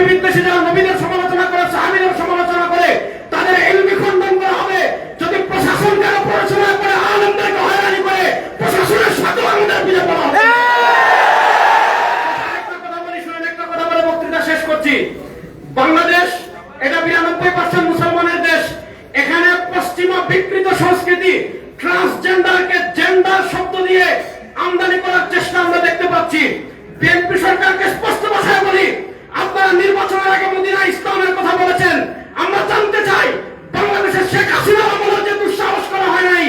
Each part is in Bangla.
বিদ্বেষী যারা নবীদের সমালোচনা করে, সাহাবীদের সমালোচনা করে, তাদের ইলমি খণ্ডন করা হবে। যদি প্রশাসন কেন পড়াশোনা করে আলেমদেরকে হয়রানি করে, প্রশাসনের সাথে আমাদের মিলে পড়া হবে। একটা কথা বলি, শুনেন, একটা কথা বলে বক্তৃতা শেষ করছি। বাংলাদেশ এটা 92% মুসলমানের দেশ। এখানে পশ্চিমা বিকৃত সংস্কৃতি ট্রান্সজেন্ডারকে জেন্ডার শব্দ দিয়ে আমদানি করার চেষ্টা আমরা দেখতে পাচ্ছি। বিএনপি সরকারকে স্পষ্ট ভাষায় বলি, আপনারা নির্বাচনের আগে মদিনা ইসলামের কথা বলেছেন। আমরা জানতে চাই, বাংলাদেশের শেখ হাসিনার আমলে যে দুঃসাহস করা হয় নাই,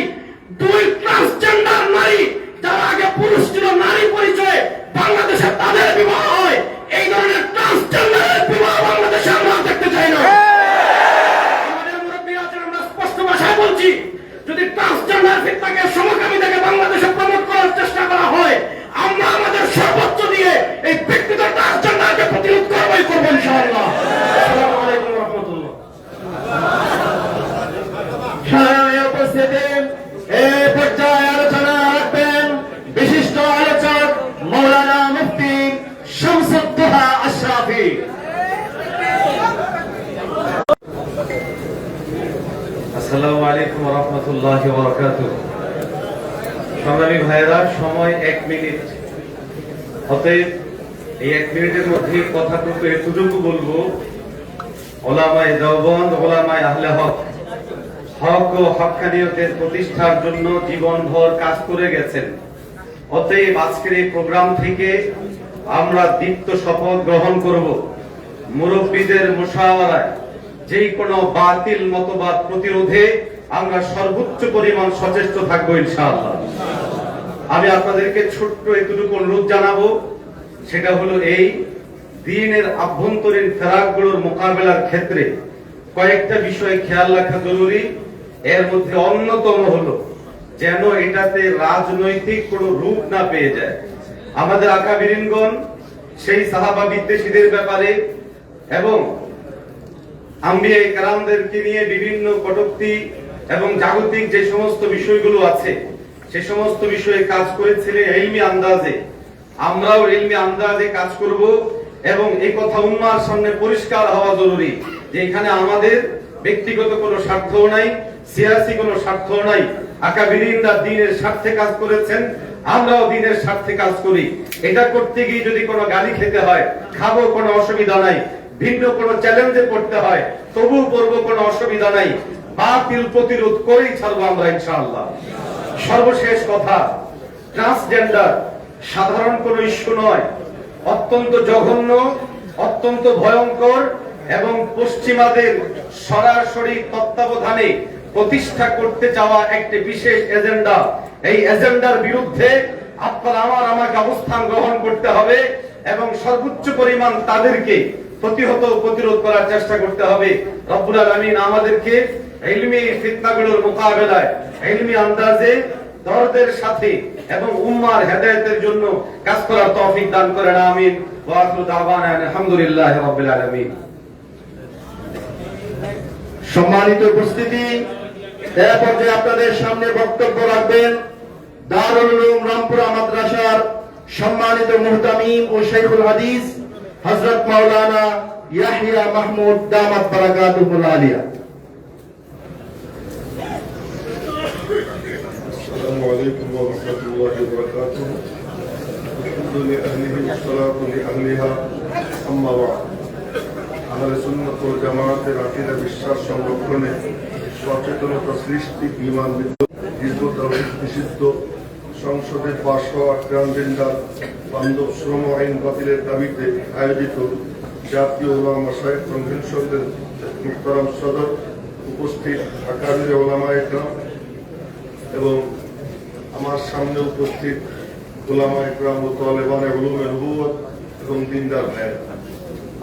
2 ট্রান্সজেন্ডার নারী যারা আগে পুরুষ ছিল, নারী পরিচয়ে বাংলাদেশে তাদের বিবাহ হয়। এই ধরনের ট্রান্সজেন্ডারের বিবাহ বাংলাদেশে আমরা দেখতে চাই না। আমাদের মুরব্বী আছেন, আমরা স্পষ্ট ভাষায় বলছি, যদি ট্রান্সজেন্ডার ফিতনাকে সমকামিতাকে বাংলাদেশে প্রমোট করার চেষ্টা করা হয়, আমরা আমাদের সর্বোচ্চ দিয়ে এই ব্যক্তিগত ট্রান্সজেন্ডারকে প্রতিরোধ করবই করব ইনশাআল্লাহ। আসসালামু আলাইকুম ওয়া রাহমাতুল্লাহ। সম্মানীয় উপস্থিতি, এই পর্যায়ে আলোচনা রাখবেন বিশিষ্ট আলোচক মাওলানা মুফতি শামসুদ্দোহা আশরাফি। আসসালামু আলাইকুম ওয়া রাহমাতুল্লাহি ওয়া বারাকাতুহু। সংগ্রামী ভাইয়েরা, সময় 1 মিনিট। অতএব এই 1 মিনিটের মধ্যে কথাটুকু এতটুকু বলবো, ওলামায়ে দেওবন্দ, ওলামায়ে আহলে হক, হক ও হক্কানিয়তের প্রতিষ্ঠার জন্য জীবনভর কাজ করে গেছেন। অতএব আজকের এই প্রোগ্রাম থেকে আমরা দীপ্ত শপথ গ্রহণ করব, মুরব্বীদের মুশাওয়ারায় যে কোনো বাতিল মতবাদ প্রতিরোধে আমরা সর্বোচ্চ পরিমাণ সচেষ্ট থাকবো ইনশাআল্লাহ। আমি আপনাদেরকে ছোট্ট এতটুকু অনুরোধ জানাবো, সেটা হলো এই দ্বীনের আভ্যন্তরীণ ফেরাকগুলোর মোকাবেলার ক্ষেত্রে কয়েকটা বিষয়ে খেয়াল রাখা জরুরি। এর মধ্যে অন্যতম হলো যেন এটাতে রাজনৈতিক কোনো রূপ না পেয়ে যায়। আমাদের আকাবিরিনগণ সেই সাহাবা বিদ্বেষীদের ব্যাপারে এবং আম্বিয়া কেরামদেরকে নিয়ে বিভিন্ন কটূক্তি এবং জাগতিক যে সমস্ত বিষয়গুলো আছে, সে সমস্ত বিষয়ে কাজ করেছিলেন ইলমি আন্দাজে। আমরাও ইলমি আন্দাজে কাজ করব এবং এই কথা উম্মার সামনে পরিষ্কার হওয়া জরুরি যে এখানে আমাদের ব্যক্তিগত কোনো স্বার্থ নাই, সিয়াসি কোনো স্বার্থ নাই। আকাবিরিনরা দ্বীনের স্বার্থে কাজ করেছেন, আমরাও দ্বীনের স্বার্থে কাজ করি। এটা করতে গিয়ে যদি কোনো গালি খেতে হয়, খাবো, কোনো অসুবিধা নাই। ভিন্ন কোনো চ্যালেঞ্জে পড়তে হয়, তবু করবো, কোনো অসুবিধা নাই। বাতিল প্রতিরোধ করেই ছাড়বো আমরা ইনশাআল্লাহ। সর্বশেষ কথা, ট্রান্সজেন্ডার সাধারণ কোনো ইস্যু নয়, অত্যন্ত জঘন্য, অত্যন্ত ভয়ঙ্কর এবং পশ্চিমাদের সরাসরি তত্ত্বাবধানে প্রতিষ্ঠা করতে চাওয়া একটি বিশেষ এজেন্ডা। এই এজেন্ডার বিরুদ্ধে আপনারা আমাকে অবস্থান গ্রহণ করতে হবে এবং সর্বোচ্চ পরিমাণ তাদেরকে প্রতিহত প্রতিরোধ করার চেষ্টা করতে হবে। রব্বুল আলামিন আমাদেরকে ইলমি ফিতনাগুলোর মোকাবেলায় ইলমি আন্দাজে, দরদের সাথে এবং উম্মার হেদায়েতের জন্য কাজ করার তৌফিক দান করেন, আমিন। ওয়া আখিরু দাওয়ানা আলহামদুলিল্লাহি রাব্বিল আলামিন। সম্মানিত উপস্থিতি, এই পর্যায়ে আপনাদের সামনে বক্তব্য রাখবেন দারুল উলুম রামপুরা মাদ্রাসার সম্মানিত মুহতামিম ও শাইখুল হাদিস হযরত মাওলানা ইয়াহিয়া মাহমুদ দামাত বারাকাতুহুল আলিয়া। السلام عليكم ورحمة الله وبركاته. الحمد لأهله والصلاة لأهلها. أما بعد. আহলে সুন্নাত ওয়াল জামাতের আকীদা বিশ্বাস সংরক্ষণে সচেতনতা সৃষ্টি, ঈমান হিজবুত তাওহীদ নিষিদ্ধ, সংসদে পাস হওয়া ট্রান্সজেন্ডার বান্ধব শ্রম আইন বাতিলের দাবিতে আয়োজিত জাতীয় উলামা মাশায়েখ কনভেনশনের মুহতারাম সদর, উপস্থিত আকাবির উলামায়ে কেরাম এবং আমার সামনে উপস্থিত উলামায়ে কেরাম ও তালেবানে উলুমে নবুওয়াত এবং দিনদার ভাই,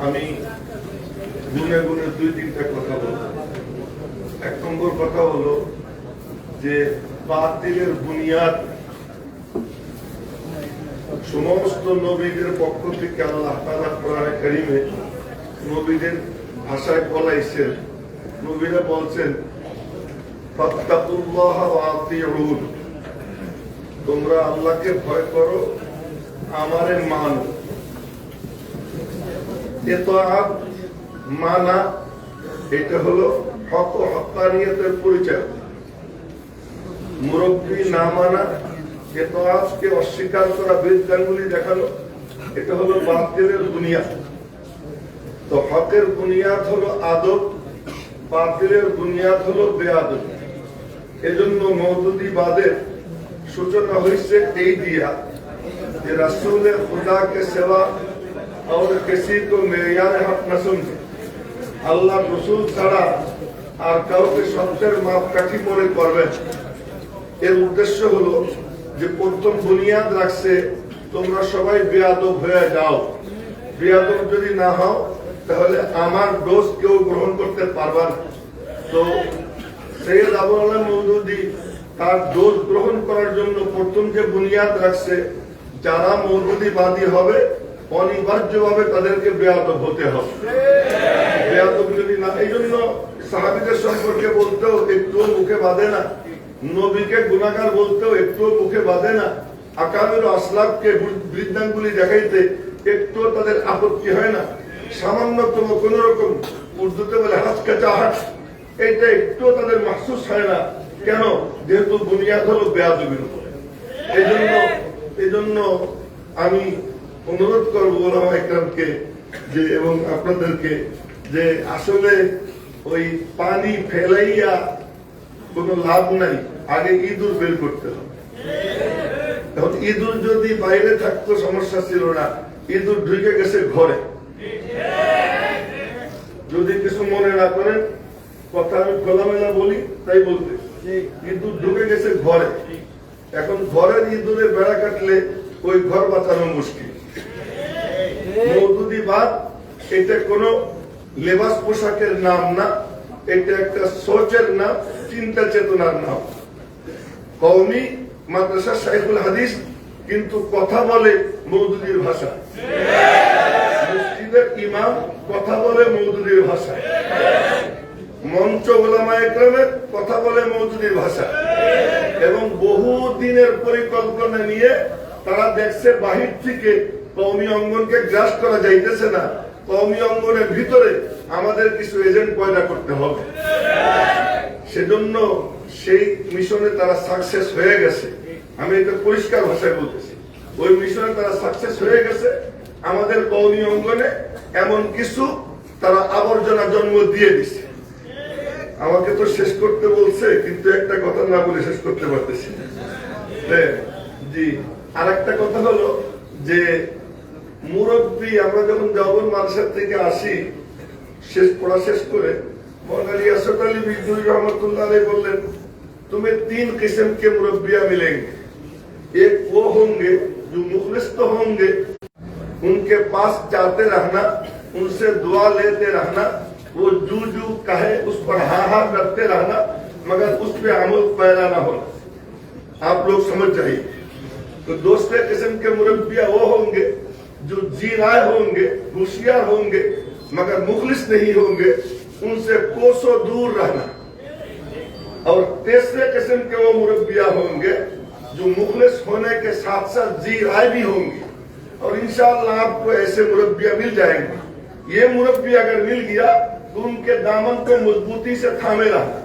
আমি গুনে গুনে 2-3টা কথা বলব। 1 নম্বর কথা হলো যে বাতিলের বুনিয়াদ সমস্ত নবীদের পক্ষ থেকে আল্লাহ তাআলা কোরআনে কারীমে নবীদের ভাষায় বলাইছেন। নবীরা বলছেন, ফাত্তাকুল্লাহ ওয়া আতিউন, তোমরা আল্লাহকে ভয় করো, আমারে মানো। ইতাআত মানা, এটা হলো হক ও হক্কানিয়তের পরিচয়। মুরব্বি না মানা, ইতাআতকে অস্বীকার করা, বিদআতগুলি দেখানো, এটা হলো বাতিলের বুনিয়াদ। তো হকের বুনিয়াদ হলো আদব, বাতিলের বুনিয়াদ হলো বেয়াদব। এজন্য মওদুদিবাদের সূচনা হয়েছে এই দিয়া যে রাসূলে খুদা কে সেবা और किसी को मेयार हक न समझे, আল্লাহ রসুল ছাড়া আর কাউকে সত্যের মাপকাঠি মনে করবেন। এর উদ্দেশ্য হলো যে প্রথম বুনিয়াদ রাখছে তোমরা সবাই বেয়াদব হয়ে যাও। বেয়াদব যদি না হও তাহলে আমার দোষ কেউ গ্রহণ করতে পারবা না। তো সৈয়দ আবুল আলম মওদুদি তার দোষ গ্রহণ করার জন্য প্রথম যে বুনিয়াদ রাখছে, যারা মওদুদিবাদী হবে অনিবার্যভাবে তাদেরকে বেয়াদব হতে হবে। বেয়াদব যদি না, এই জন্য সাহাবীদের সম্পর্কে বলতেও একটু মুখে বাঁধে না, নবীকে গুনাহগার বলতেও একটু মুখে বাঁধে না, আকাবির আসলাফকে বৃদ্ধাঙ্গুলি দেখাইতে একটু তাদের আপত্তি হয় না। সামান্যতম কোন রকম উর্দুতে বলে হাসকা চাহাট, এইটা একটু তাদের মাহসুস হয় না। কেন? যেহেতু বুনিয়াদ হলো বেয়াদবির উপর। এই জন্য আমি অনুরোধ করবো ওলামা ইকরামকে যে এবং আপনাদেরকে যে আসলে ওই পানি ফেলাইয়া কোনো লাভ নাই, আগে ইঁদুর বের করতে হবে। এখন ইঁদুর যদি বাইরে থাকতো সমস্যা ছিল না, ইঁদুর ঢুকে গেছে ঘরে। যদি কিছু মনে না করেন, কথা আমি খোলামেলা বলি তাই বলতে, ইঁদুর ঢুকে গেছে ঘরে। এখন ঘরের ইঁদুরে বেড়া কাটলে ওই ঘর বাঁচানো মুশকিল। মওদুদিবাদ এটা কোনো লেবাস পোশাকের নাম না, এটা একটা সোচের নাম, চিন্তা চেতনার নাম। কওমি মাদ্রাসা শাইখুল হাদিস কিন্তু কথা বলে মওদুদির ভাষা, মসজিদের ইমাম কথা বলে মওদুদির ভাষা, মঞ্চ ওলামায়ে ইকরামের কথা বলে মওদুদির ভাষা। এবং বহু দিনের পরিকল্পনা নিয়ে তারা দেখছে বাহির থেকে কওমি অঙ্গনকে গ্রাস করা যাইতেছে না, কওমি অঙ্গনের ভিতরে আমাদের কিছু এজেন্ট পয়দা করতে হবে। সেজন্য সেই মিশনে তারা সাকসেস হয়ে গেছে। আমি এটা পরিষ্কার ভাষায় বলতেছি, ওই মিশনে তারা সাকসেস হয়ে গেছে। আমাদের কওমি অঙ্গনে এমন কিছু তারা আবর্জনা জন্ম দিয়ে দিছে। আমাকে তো শেষ করতে বলছে, কিন্তু একটা কথা না বলে শেষ করতে পারতেছি না। জি, আর একটা কথা হলো যে মুরব্বী, আমরা যখন দেওবন্দ মাদ্রাসা থেকে আসি, পড়া শেষ করে মৌলানা ইয়াসুফ আলী বিজুরি रहमतुल्लाह अलैह বললেন, तुम्हें 3 किस्म के मुरब्बिया मिलेंगे। एक वो होंगे जो मुखलिस तो होंगे, उनके पास जाते रहना, उनसे दुआ लेते रहना, वो जू कहे उस पर हा करते रहना, मगर उस पे अमल पैदा ना होना। आप लोग समझ जाइए। तो दूसरे किस्म के मुरब्बिया वो होंगे जो जी राय होंगे, होशियार होंगे, मगर मुखलिस नहीं होंगे, उनसे कोसों दूर रहना। और तीसरे किस्म के वो मुरब्बिया होंगे जो मुखलिस होने के साथ साथ जी राय भी होंगे, और इंशाअल्लाह आपको ऐसे मुरब्बिया मिल जाएंगे। ये मुरब्बी अगर मिल गया तो उनके दामन को मजबूती से थामे रहना।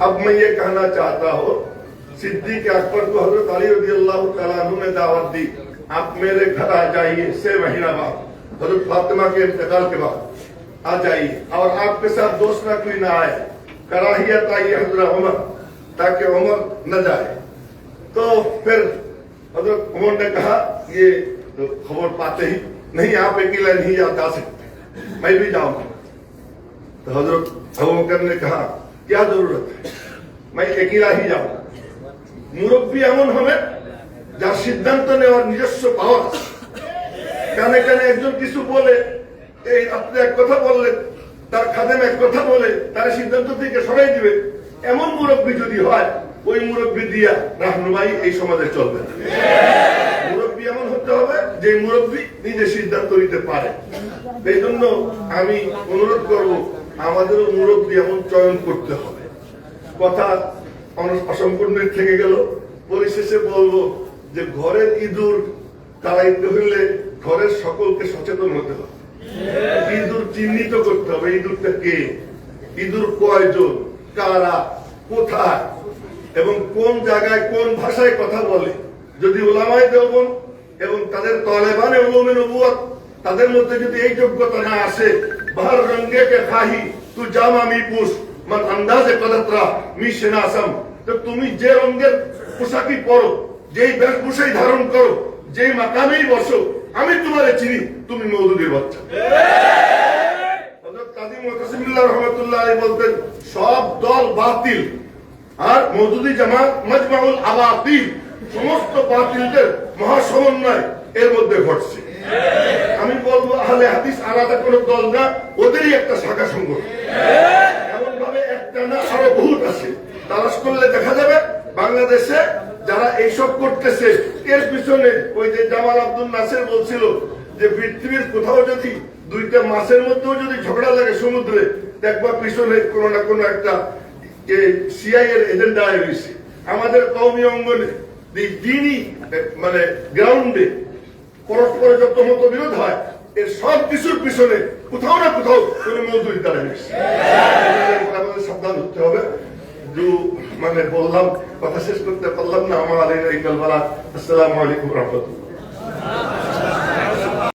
अब मैं ये कहना चाहता हूँ, सिद्दीक अकबर को हजरत अली रज़ियल्लाहु तआला अन्हु ने दावत दी, आप मेरे घर आ जाइए 6 महीना बाद, हजरत फातिमा के इंतकाल के बाद आ जाइए, और आपके साथ दोस्त ना कोई ना आए, कराहियत आई हजरत उमर, ताकि उमर न जाए। तो फिर हजरत उमर ने कहा, ये तो खबर पाते ही नहीं, आप अकेला नहीं जा सकते, मैं भी जाऊंगा। तो हजरत अबू बकर ने कहा, क्या जरूरत है, मैं अकेला ही जाऊंगा। মুরব্বী এমন হবে যার সিদ্ধান্ত নেওয়ার নিজস্ব পাওয়ার আছে। কানে কানে একজন কিছু বলে, এই আপনি এক কথা বললেন, তার খাদেম এক কথা বলে তার সিদ্ধান্ত থেকে সরাই দিবে, এমন মুরব্বী যদি হয়, ওই মুরব্বী দিয়া রাহনুমাই এই সমাজে চলবে না। মুরব্বী এমন হতে হবে যে মুরব্বী নিজে সিদ্ধান্ত নিতে পারে। এই জন্য আমি অনুরোধ করব, আমাদেরও মুরব্বী এমন চয়ন করতে হবে। কথা অসম্পূর্ণ থেকে গেল, পরিশেষে বলবো যে ঘরের ইঁদুর তাড়াইতে হইলে ঘরের সকলকে সচেতন হতে হবে। চিহ্নিত করতে হবে ইঁদুরটা কে, ইঁদুর কয়জন, কারা, কোথায় এবং কোন জায়গায় কোন ভাষায় কথা বলে। যদি উলামায়ে দেওবন্দ এবং তাদের তালেবানে উলুমে নবুয়ত তাদের মধ্যে যদি এই যোগ্যতা না আসে, বাহার রঙ্গে কে খাহি তু জামা মি পুষ মান আন্দাজে কদতরা মি সেনাসম, তো তুমি যে রঙের পোশাকই পরো, যেই বেশভূষাই ধারণ করো, যেই মাকামেই বসো, আমি তোমারে চিনি, তুমি মওদুদির বাচ্চা। হযরত কাজী মুতাসিমুল্লাহ রাহমাতুল্লাহ আলাইহি বলতেন, সব দল বাতিল আর মওদুদি জামাত মাজমাউল আবাতিল, সমস্ত বাতিলদের মহাসমন্বয় এর মধ্যে ঘটছে। আমি বলবো আহলে হাদিস আলাদা কোনো দল না, ওদেরই একটা শাখা সংগঠন। এমন ভাবে একটা না, আরো বহুত আছে। তালাশ করলে দেখা যাবে বাংলাদেশে যারা এইসব করতেছে এর পিছনে ওই যে জামাল আব্দুল নাসির বলছিল যে পৃথিবীর কোথাও যদি দুইটা মাছের মধ্যেও যদি ঝগড়া লাগে সমুদ্রে, দেখবা পিছনে কোনো না কোনো একটা সিআই এর এজেন্ডা রয়েছে। আমাদের কওমি অঙ্গনে দিনই মানে গ্রাউন্ডে পরস্পর যত মতবিরোধ হয়, এর সব কিছুর পিছনে কোথাও না কোথাও কোনো মওদুদি তারা রয়েছে। আমাদের সাবধান হতে হবে। মানে বললাম, কথা শেষ করতে পারলাম না। আমার আলাইকুম আসসালামু আলাইকুম রহমতুল্লাহ।